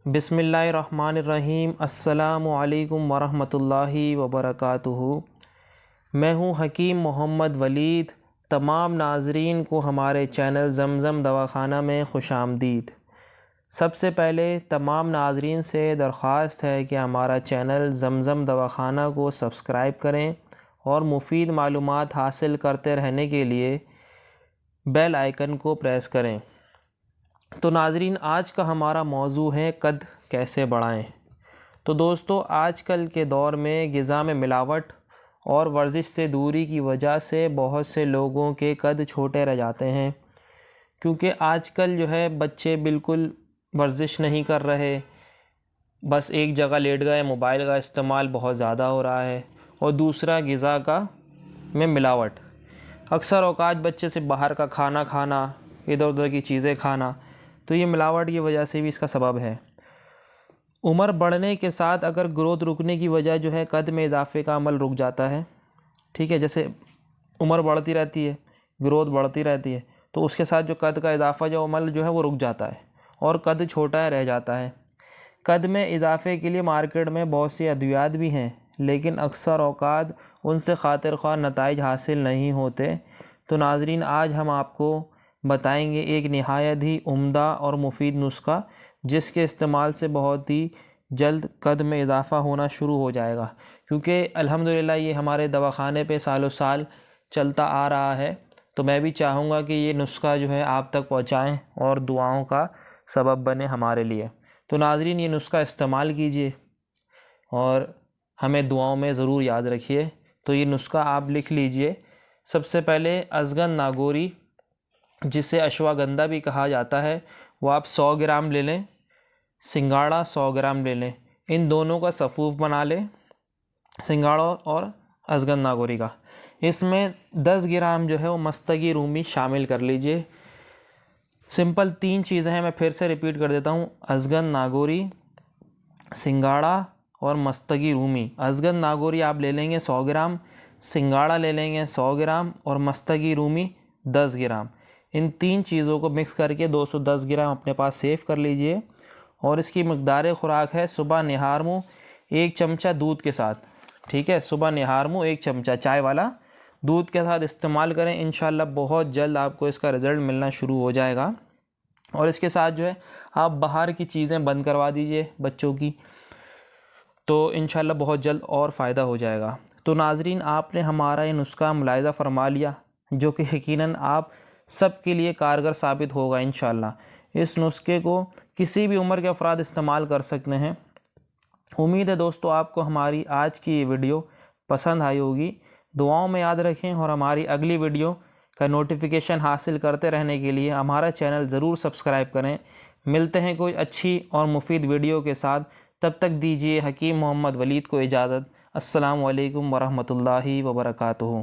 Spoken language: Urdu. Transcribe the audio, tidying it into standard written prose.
بسم اللہ الرحمن الرحیم۔ السلام علیکم ورحمۃ اللہ وبرکاتہ۔ میں ہوں حکیم محمد ولید۔ تمام ناظرین کو ہمارے چینل زمزم دواخانہ میں خوش آمدید۔ سب سے پہلے تمام ناظرین سے درخواست ہے کہ ہمارا چینل زمزم دواخانہ کو سبسکرائب کریں اور مفید معلومات حاصل کرتے رہنے کے لیے بیل آئیکن کو پریس کریں۔ تو ناظرین، آج کا ہمارا موضوع ہے قد کیسے بڑھائیں۔ تو دوستو، آج کل کے دور میں غذا میں ملاوٹ اور ورزش سے دوری کی وجہ سے بہت سے لوگوں کے قد چھوٹے رہ جاتے ہیں، کیونکہ آج کل بچے بالکل ورزش نہیں کر رہے، بس ایک جگہ لیٹ گئے۔ موبائل کا استعمال بہت زیادہ ہو رہا ہے، اور دوسرا غذا میں ملاوٹ۔ اکثر اوقات بچے سے باہر کا کھانا کھانا، ادھر ادھر کی چیزیں کھانا، تو یہ ملاوٹ کی وجہ سے بھی اس کا سبب ہے۔ عمر بڑھنے کے ساتھ اگر گروتھ رکنے کی وجہ قد میں اضافے کا عمل رک جاتا ہے، ٹھیک ہے، جیسے عمر بڑھتی رہتی ہے، گروتھ بڑھتی رہتی ہے، تو اس کے ساتھ قد کا اضافہ عمل وہ رک جاتا ہے اور قد چھوٹا رہ جاتا ہے۔ قد میں اضافے کے لیے مارکیٹ میں بہت سی ادویات بھی ہیں، لیکن اکثر اوقات ان سے خاطر خواہ نتائج حاصل نہیں ہوتے۔ تو ناظرین، آج ہم آپ کو بتائیں گے ایک نہایت ہی عمدہ اور مفید نسخہ، جس کے استعمال سے بہت ہی جلد قد میں اضافہ ہونا شروع ہو جائے گا، کیونکہ الحمدللہ یہ ہمارے دواخانے پہ سالوں سال چلتا آ رہا ہے۔ تو میں بھی چاہوں گا کہ یہ نسخہ آپ تک پہنچائیں اور دعاؤں کا سبب بنے ہمارے لیے۔ تو ناظرین، یہ نسخہ استعمال کیجئے اور ہمیں دعاؤں میں ضرور یاد رکھیے۔ تو یہ نسخہ آپ لکھ لیجئے۔ سب سے پہلے ازگن ناگوری، جسے اشواگندھا بھی کہا جاتا ہے، وہ آپ 100 گرام لے لیں۔ سنگھاڑا 100 گرام لے لیں۔ ان دونوں کا صفوف بنا لیں، سنگھاڑا اور ازگن ناگوری کا۔ اس میں 10 گرام وہ مستگی رومی شامل کر لیجئے۔ سمپل 3 چیزیں ہیں، میں پھر سے ریپیٹ کر دیتا ہوں: ازگن ناگوری، سنگھاڑا اور مستگی رومی۔ ازگن ناگوری آپ لے لیں گے 100 گرام، سنگھاڑا لے لیں گے 100 گرام اور مستگی رومی 10 گرام۔ ان 3 چیزوں کو مکس کر کے 210 گرام اپنے پاس سیو کر لیجئے، اور اس کی مقدار خوراک ہے صبح نہار منہ 1 چمچہ دودھ کے ساتھ، ٹھیک ہے، صبح نہار منہ 1 چمچہ چائے والا دودھ کے ساتھ استعمال کریں۔ انشاءاللہ بہت جلد آپ کو اس کا رزلٹ ملنا شروع ہو جائے گا۔ اور اس کے ساتھ آپ باہر کی چیزیں بند کروا دیجئے بچوں کی، تو انشاءاللہ بہت جلد اور فائدہ ہو جائے گا۔ تو ناظرین، آپ نے ہمارا یہ نسخہ ملاحظہ فرما لیا، جو کہ یقیناً آپ سب کے لیے کارگر ثابت ہوگا انشاءاللہ۔ اس نسخے کو کسی بھی عمر کے افراد استعمال کر سکتے ہیں۔ امید ہے دوستو آپ کو ہماری آج کی یہ ویڈیو پسند آئی ہوگی۔ دعاؤں میں یاد رکھیں، اور ہماری اگلی ویڈیو کا نوٹیفیکیشن حاصل کرتے رہنے کے لیے ہمارا چینل ضرور سبسکرائب کریں۔ ملتے ہیں کوئی اچھی اور مفید ویڈیو کے ساتھ، تب تک دیجیے حکیم محمد ولید کو اجازت۔ السلام علیکم ورحمۃ اللہ وبرکاتہ۔